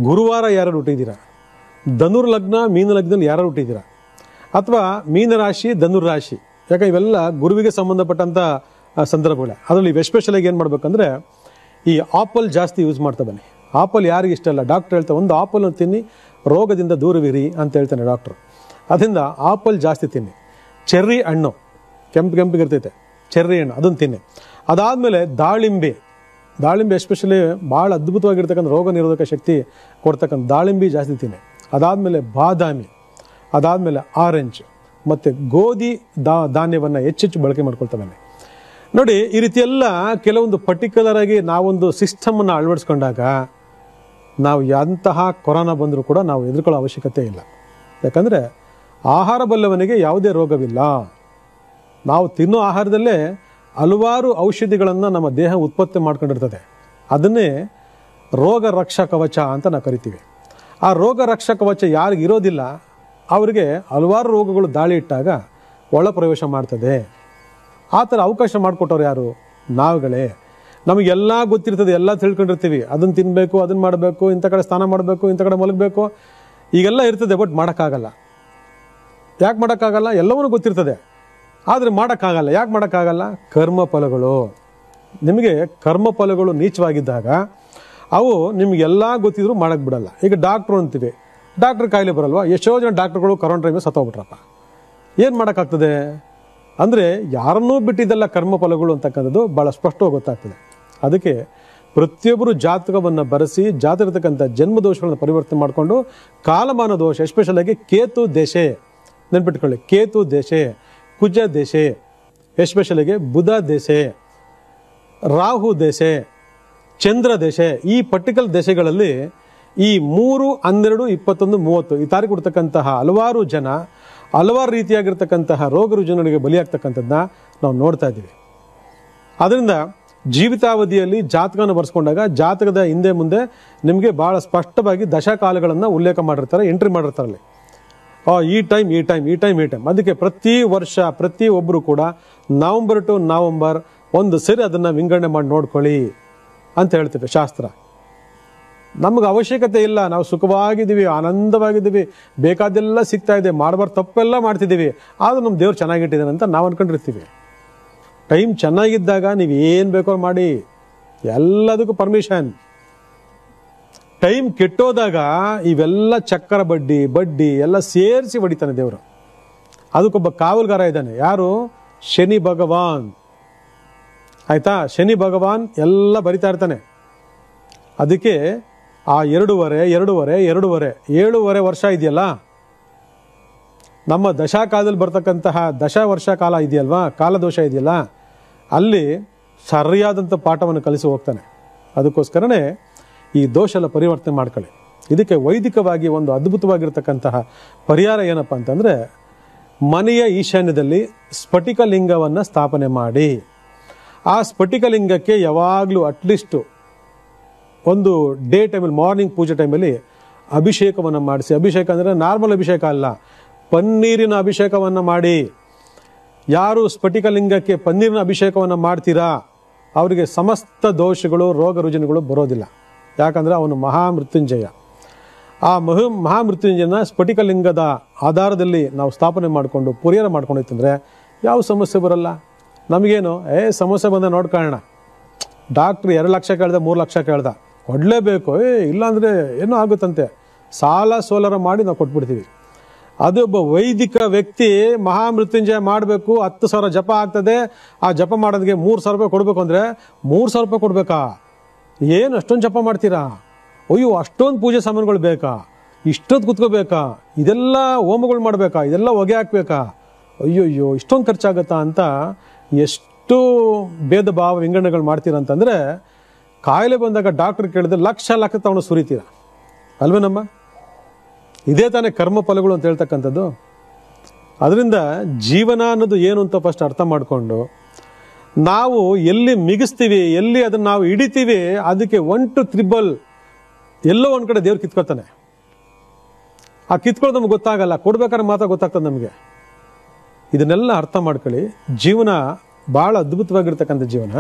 ಗುರುವಾರ ಯಾರು ಹುಟ್ಟಿದ್ದೀರಾ, ಧನುರ್ಲಗ್ನ ಮೀನ ಲಗ್ನದಲ್ಲಿ ಯಾರು ಹುಟ್ಟಿದ್ದೀರಾ, ಅಥವಾ ಮೀನರಾಶಿ ಧನುರ್ರಾಶಿ, ಯಾಕಂದ್ರೆ ಇವೆಲ್ಲ ಗುರುವಿಗೆ ಸಂಬಂಧಪಟ್ಟಂಥ ಸಂದರ್ಭಗಳೇ. ಅದರಲ್ಲಿ ಎಸ್ಪೆಷಲಾಗಿ ಏನು ಮಾಡಬೇಕಂದ್ರೆ ಈ ಆಪಲ್ ಜಾಸ್ತಿ ಯೂಸ್ ಮಾಡ್ತಾ ಬನ್ನಿ. ಆಪಲ್ ಯಾರಿಗೆ ಇಷ್ಟ ಇಲ್ಲ? ಡಾಕ್ಟರ್ ಹೇಳ್ತಾರೆ ಒಂದು ಆಪಲ್ ತಿನ್ನಿ, ರೋಗದಿಂದ ದೂರವಿರಿ ಅಂತ ಹೇಳ್ತಾನೆ ಡಾಕ್ಟ್ರು. ಅದರಿಂದ ಆಪಲ್ ಜಾಸ್ತಿ ತಿನ್ನಿ. ಚೆರ್ರಿ ಹಣ್ಣು ಕೆಂಪಿಗಿರ್ತೈತೆ, ಚೆರ್ರಿ ಹಣ್ಣು ಅದನ್ನು ತಿನ್ನಿ. ಅದಾದಮೇಲೆ ದಾಳಿಂಬೆ ಎಸ್ಪೆಷಲಿ ಭಾಳ ಅದ್ಭುತವಾಗಿರ್ತಕ್ಕಂಥ ರೋಗ ನಿರೋಧಕ ಶಕ್ತಿ ಕೊಡ್ತಕ್ಕಂಥ ದಾಳಿಂಬೆ ಜಾಸ್ತಿ ತಿನ್ನಿ. ಅದಾದಮೇಲೆ ಬಾದಾಮಿ, ಅದಾದಮೇಲೆ ಆರೆಂಜ್ ಮತ್ತು ಗೋಧಿ ಧಾನ್ಯವನ್ನು ಹೆಚ್ಚೆಚ್ಚು ಬಳಕೆ ಮಾಡ್ಕೊಳ್ತಾ ಬನ್ನಿ. ನೋಡಿ, ಈ ರೀತಿಯೆಲ್ಲ ಕೆಲವೊಂದು ಪರ್ಟಿಕ್ಯುಲರ್ ಆಗಿ ನಾವೊಂದು ಸಿಸ್ಟಮನ್ನು ಅಳವಡಿಸ್ಕೊಂಡಾಗ ನಾವು ಎಂತಹ ಕೊರೋನಾ ಬಂದರೂ ಕೂಡ ನಾವು ಎದುರ್ಕೊಳ್ಳೋ ಅವಶ್ಯಕತೆ ಇಲ್ಲ. ಯಾಕಂದರೆ ಆಹಾರ ಬಲ್ಲವನಿಗೆ ಯಾವುದೇ ರೋಗವಿಲ್ಲ. ನಾವು ತಿನ್ನೋ ಆಹಾರದಲ್ಲೇ ಹಲವಾರು ಔಷಧಿಗಳನ್ನು ನಮ್ಮ ದೇಹ ಉತ್ಪತ್ತಿ ಮಾಡ್ಕೊಂಡಿರ್ತದೆ. ಅದನ್ನೇ ರೋಗ ರಕ್ಷಾ ಕವಚ ಅಂತ ನಾವು ಕರಿತೀವಿ. ಆ ರೋಗ ರಕ್ಷಾ ಕವಚ ಯಾರಿಗೆ ಇರೋದಿಲ್ಲ ಅವರಿಗೆ ಹಲವಾರು ರೋಗಗಳು ದಾಳಿ ಇಟ್ಟಾಗ ಒಳ ಪ್ರವೇಶ ಮಾಡ್ತದೆ. ಆ ಥರ ಅವಕಾಶ ಮಾಡಿಕೊಟ್ಟವ್ರು ಯಾರು? ನಾವುಗಳೇ. ನಮಗೆಲ್ಲ ಗೊತ್ತಿರ್ತದೆ, ಎಲ್ಲ ತಿಳ್ಕೊಂಡಿರ್ತೀವಿ. ಅದನ್ನು ತಿನ್ನಬೇಕು, ಅದನ್ನು ಮಾಡಬೇಕು, ಇಂಥ ಕಡೆ ಸ್ನಾನ ಮಾಡಬೇಕು, ಇಂಥ ಕಡೆ ಮಲಗಬೇಕು, ಈಗೆಲ್ಲ ಇರ್ತದೆ. ಬಟ್ ಮಾಡೋಕ್ಕಾಗಲ್ಲ. ಯಾಕೆ ಮಾಡೋಕ್ಕಾಗಲ್ಲ? ಎಲ್ಲವನ್ನೂ ಗೊತ್ತಿರ್ತದೆ, ಆದರೆ ಮಾಡೋಕ್ಕಾಗಲ್ಲ. ಯಾಕೆ ಮಾಡೋಕ್ಕಾಗಲ್ಲ? ಕರ್ಮಫಲಗಳು. ನಿಮಗೆ ಕರ್ಮಫಲಗಳು ನೀಚವಾಗಿದ್ದಾಗ ಅವು ನಿಮಗೆಲ್ಲ ಗೊತ್ತಿದ್ರು ಮಾಡೋಕ್ಕೆ ಬಿಡಲ್ಲ. ಈಗ ಡಾಕ್ಟ್ರು ಅಂತೀವಿ, ಡಾಕ್ಟ್ರ್ ಕಾಯಿಲೆ ಬರಲ್ವಾ? ಎಷ್ಟೋ ಜನ ಡಾಕ್ಟ್ರುಗಳು ಕರೋನಾ ಟೈಮಲ್ಲಿ ಸತ್ತೋಗ್ಬಿಟ್ರಪ್ಪ. ಏನು ಮಾಡೋಕ್ಕಾಗ್ತದೆ? ಅಂದರೆ ಯಾರನ್ನೂ ಬಿಟ್ಟಿದ್ದಲ್ಲ ಕರ್ಮಫಲಗಳು ಅಂತಕ್ಕಂಥದ್ದು ಭಾಳ ಸ್ಪಷ್ಟವಾಗಿ ಗೊತ್ತಾಗ್ತದೆ. ಅದಕ್ಕೆ ಪ್ರತಿಯೊಬ್ಬರು ಜಾತಕವನ್ನು ಬರೆಸಿ ಜಾತಿರ್ತಕ್ಕಂಥ ಜನ್ಮದೋಷಗಳನ್ನು ಪರಿವರ್ತನೆ ಮಾಡಿಕೊಂಡು ಕಾಲಮಾನ ದೋಷ, ಎಸ್ಪೆಷಲಾಗಿ ಕೇತು ದೇಶೆ ನೆನ್ಪಿಟ್ಕೊಳ್ಳಿ, ಕೇತು ದೇಶೆ, ಕುಜ ದೇಶೆ, ಎಸ್ಪೆಷಲಿಗೆ ಬುಧ ದೇಶೆ, ರಾಹು ದೇಶೆ, ಚಂದ್ರ ದೇಶೆ, ಈ ಪರ್ಟಿಕ್ಯುಲರ್ ದೇಶಗಳಲ್ಲಿ ಈ 3, 12, 21, 30 ಈ ತಾರೀಕು ಕೊಡ್ತಕ್ಕಂತಹ ಹಲವಾರು ಜನ ಹಲವಾರು ರೀತಿಯಾಗಿರ್ತಕ್ಕಂತಹ ರೋಗ ರುಜಿನಗಳಿಗೆ ಬಲಿಯಾಗ್ತಕ್ಕಂಥದ್ದನ್ನ ನಾವು ನೋಡ್ತಾ ಇದ್ದೀವಿ. ಅದರಿಂದ ಜೀವಿತಾವಧಿಯಲ್ಲಿ ಜಾತಕವನ್ನು ಬರೆಸ್ಕೊಂಡಾಗ ಜಾತಕದ ಹಿಂದೆ ಮುಂದೆ ನಿಮಗೆ ಭಾಳ ಸ್ಪಷ್ಟವಾಗಿ ದಶಾಕಾಲಗಳನ್ನು ಉಲ್ಲೇಖ ಮಾಡಿರ್ತಾರೆ, ಎಂಟ್ರಿ ಮಾಡಿರ್ತಾರಲ್ಲಿ. ಈ ಟೈಮ್. ಅದಕ್ಕೆ ಪ್ರತಿ ವರ್ಷ ಪ್ರತಿಯೊಬ್ಬರು ಕೂಡ ನವಂಬರ್ ಟು ನವಂಬರ್ ಒಂದು ಸರಿ ಅದನ್ನು ವಿಂಗಡಣೆ ಮಾಡಿ ನೋಡ್ಕೊಳ್ಳಿ ಅಂತ ಹೇಳ್ತೀವಿ ಶಾಸ್ತ್ರ. ನಮಗೆ ಅವಶ್ಯಕತೆ ಇಲ್ಲ, ನಾವು ಸುಖವಾಗಿದ್ದೀವಿ, ಆನಂದವಾಗಿದ್ದೀವಿ, ಬೇಕಾದೆಲ್ಲ ಸಿಗ್ತಾ ಇದೆ, ಮಾಡಬಾರ್ದು ತಪ್ಪೆಲ್ಲ ಮಾಡ್ತಿದ್ದೀವಿ, ಆದರೂ ನಮ್ಮ ದೇವ್ರು ಚೆನ್ನಾಗಿಟ್ಟಿದ್ದಾನೆ ಅಂತ ನಾವು ಅನ್ಕೊಂಡಿರ್ತೀವಿ. ಟೈಮ್ ಚೆನ್ನಾಗಿದ್ದಾಗ ನೀವು ಏನು ಬೇಕೋ ಮಾಡಿ, ಎಲ್ಲದಕ್ಕೂ ಪರ್ಮಿಷನ್. ಟೈಮ್ ಕೆಟ್ಟೋದಾಗ ಇವೆಲ್ಲ ಚಕ್ರ ಬಡ್ಡಿ ಎಲ್ಲ ಸೇರಿಸಿ ಹೊಡಿತಾನೆ ದೇವರು. ಅದಕ್ಕೊಬ್ಬ ಕಾವಲುಗಾರ ಇದ್ದಾನೆ, ಯಾರು? ಶನಿ ಭಗವಾನ್. ಆಯ್ತಾ? ಶನಿ ಭಗವಾನ್ ಎಲ್ಲ ಬರಿತಾ ಇರ್ತಾನೆ. ಅದಕ್ಕೆ ಆ 7.5 ವರ್ಷ ಇದೆಯಲ್ಲ, ನಮ್ಮ ದಶಾಕಾಲದಲ್ಲಿ ಬರ್ತಕ್ಕಂತಹ ವರ್ಷ ಕಾಲ ಇದೆಯಲ್ವಾ, ಕಾಲದೋಷ ಇದೆಯಲ್ಲ, ಅಲ್ಲಿ ಸರಿಯಾದಂಥ ಪಾಠವನ್ನು ಕಲಿಸಿ ಹೋಗ್ತಾನೆ. ಅದಕ್ಕೋಸ್ಕರನೇ ಈ ದೋಷ ಎಲ್ಲ ಪರಿವರ್ತನೆ ಮಾಡ್ಕೊಳ್ಳಿ. ಇದಕ್ಕೆ ವೈದಿಕವಾಗಿ ಒಂದು ಅದ್ಭುತವಾಗಿರ್ತಕ್ಕಂತಹ ಪರಿಹಾರ ಏನಪ್ಪ ಅಂತಂದರೆ, ಮನೆಯ ಈಶಾನ್ಯದಲ್ಲಿ ಸ್ಫಟಿಕ ಲಿಂಗವನ್ನು ಸ್ಥಾಪನೆ ಮಾಡಿ, ಆ ಸ್ಫಟಿಕ ಲಿಂಗಕ್ಕೆ ಯಾವಾಗಲೂ ಅಟ್ಲೀಸ್ಟು ಒಂದು ಡೇ ಟೈಮಲ್ಲಿ, ಮಾರ್ನಿಂಗ್ ಪೂಜೆ ಟೈಮಲ್ಲಿ ಅಭಿಷೇಕವನ್ನು ಮಾಡಿಸಿ. ಅಭಿಷೇಕ ಅಂದರೆ ನಾರ್ಮಲ್ ಅಭಿಷೇಕ ಅಲ್ಲ, ಪನ್ನೀರಿನ ಅಭಿಷೇಕವನ್ನು ಮಾಡಿ. ಯಾರು ಸ್ಫಟಿಕ ಲಿಂಗಕ್ಕೆ ಪನ್ನೀರಿನ ಅಭಿಷೇಕವನ್ನು ಮಾಡ್ತೀರಾ ಅವರಿಗೆ ಸಮಸ್ತ ದೋಷಗಳು ರೋಗ ರುಜಿನಗಳು ಬರೋದಿಲ್ಲ. ಯಾಕಂದರೆ ಅವನು ಮಹಾಮೃತ್ಯುಂಜಯ. ಆ ಮಹಾಮೃತ್ಯುಂಜಯನ ಸ್ಫಟಿಕ ಲಿಂಗದ ಆಧಾರದಲ್ಲಿ ನಾವು ಸ್ಥಾಪನೆ ಮಾಡಿಕೊಂಡು ಪರಿಹಾರ ಮಾಡ್ಕೊಂಡೈತಂದರೆ ಯಾವ ಸಮಸ್ಯೆ ಬರಲ್ಲ. ನಮಗೇನು ಸಮಸ್ಯೆ ಬಂದ ನೋಡ್ಕೊಳ್ಳೋಣ, ಡಾಕ್ಟ್ರು 2 ಲಕ್ಷ ಕೇಳ್ದ, 3 ಲಕ್ಷ ಕೇಳ್ದ, ಕೊಡಲೇಬೇಕು, ಇಲ್ಲಾಂದರೆ ಏನೋ ಆಗುತ್ತಂತೆ, ಸಾಲ ಸೋಲಾರ ಮಾಡಿ ನಾವು ಕೊಟ್ಬಿಡ್ತೀವಿ. ಅದು ಒಬ್ಬ ವೈದಿಕ ವ್ಯಕ್ತಿ ಮಹಾಮೃತ್ಯುಂಜಯ ಮಾಡಬೇಕು, 10,000 ಜಪ ಆಗ್ತದೆ, ಆ ಜಪ ಮಾಡೋದಕ್ಕೆ 3,000 ರೂಪಾಯಿ ಕೊಡಬೇಕು ಅಂದರೆ 3,000 ರೂಪಾಯಿ ಕೊಡಬೇಕಾ? ಏನು ಅಷ್ಟೊಂದು ಜಪ ಮಾಡ್ತೀರಾ? ಅಯ್ಯೋ, ಅಷ್ಟೊಂದು ಪೂಜೆ ಸಾಮಾನುಗಳು ಬೇಕಾ? ಇಷ್ಟೊತ್ತು ಕುತ್ಕೋಬೇಕಾ? ಇದೆಲ್ಲ ಹೋಮಗಳು ಮಾಡಬೇಕಾ? ಇದೆಲ್ಲ ಹೊಗೆ ಹಾಕ್ಬೇಕಾ? ಅಯ್ಯೋ ಇಷ್ಟೊಂದು ಖರ್ಚಾಗತ್ತಾ ಅಂತ ಎಷ್ಟು ಭೇದ ಭಾವ ವಿಂಗಡಣೆಗಳು ಮಾಡ್ತೀರಂತಂದರೆ, ಕಾಯಿಲೆ ಬಂದಾಗ ಡಾಕ್ಟ್ರ್ ಕೇಳಿದ್ರೆ ಲಕ್ಷ ತಗೊಂಡು ಸುರಿತೀರ ಅಲ್ವೇನಮ್ಮ? ಇದೇ ತಾನೇ ಕರ್ಮಫಲಗಳು ಅಂತ ಹೇಳ್ತಕ್ಕಂಥದ್ದು. ಅದರಿಂದ ಜೀವನ ಅನ್ನೋದು ಏನು ಅಂತ ಫಸ್ಟ್ ಅರ್ಥ ಮಾಡಿಕೊಂಡು ನಾವು ಎಲ್ಲಿ ಮಿಗಿಸ್ತೀವಿ, ಎಲ್ಲಿ ಅದನ್ನು ನಾವು ಹಿಡಿತೀವಿ, ಅದಕ್ಕೆ 1 to 3 ಎಲ್ಲೋ ಒಂದು ಕಡೆ ದೇವ್ರು ಕಿತ್ಕೊಳ್ತಾನೆ. ಆ ಕಿತ್ಕೊಳ್ಳೋದು ನಮ್ಗೆ ಗೊತ್ತಾಗಲ್ಲ, ಕೊಡ್ಬೇಕಾದ್ರೆ ಮಾತ್ರ ಗೊತ್ತಾಗ್ತದೆ ನಮಗೆ. ಇದನ್ನೆಲ್ಲ ಅರ್ಥ ಮಾಡ್ಕೊಳ್ಳಿ. ಜೀವನ ಭಾಳ ಅದ್ಭುತವಾಗಿರ್ತಕ್ಕಂಥ ಜೀವನ.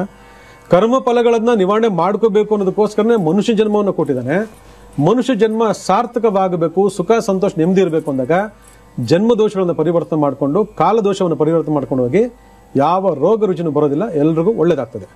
ಕರ್ಮಫಲಗಳನ್ನು ನಿವಾರಣೆ ಮಾಡ್ಕೋಬೇಕು ಅನ್ನೋದಕ್ಕೋಸ್ಕರನೇ ಮನುಷ್ಯ ಜನ್ಮವನ್ನು ಕೊಟ್ಟಿದ್ದಾನೆ. ಮನುಷ್ಯ ಜನ್ಮ ಸಾರ್ಥಕವಾಗಬೇಕು, ಸುಖ ಸಂತೋಷ ನೆಮ್ಮದಿ ಇರಬೇಕು ಅಂದಾಗ ಜನ್ಮದೋಷಗಳನ್ನು ಪರಿವರ್ತನೆ ಮಾಡಿಕೊಂಡು ಕಾಲದೋಷವನ್ನು ಪರಿವರ್ತನೆ ಮಾಡ್ಕೊಂಡು ಹೋಗಿ ಯಾವ ರೋಗ ರುಜಿನ ಬರೋದಿಲ್ಲ, ಎಲ್ರಿಗೂ ಒಳ್ಳೇದಾಗ್ತದೆ.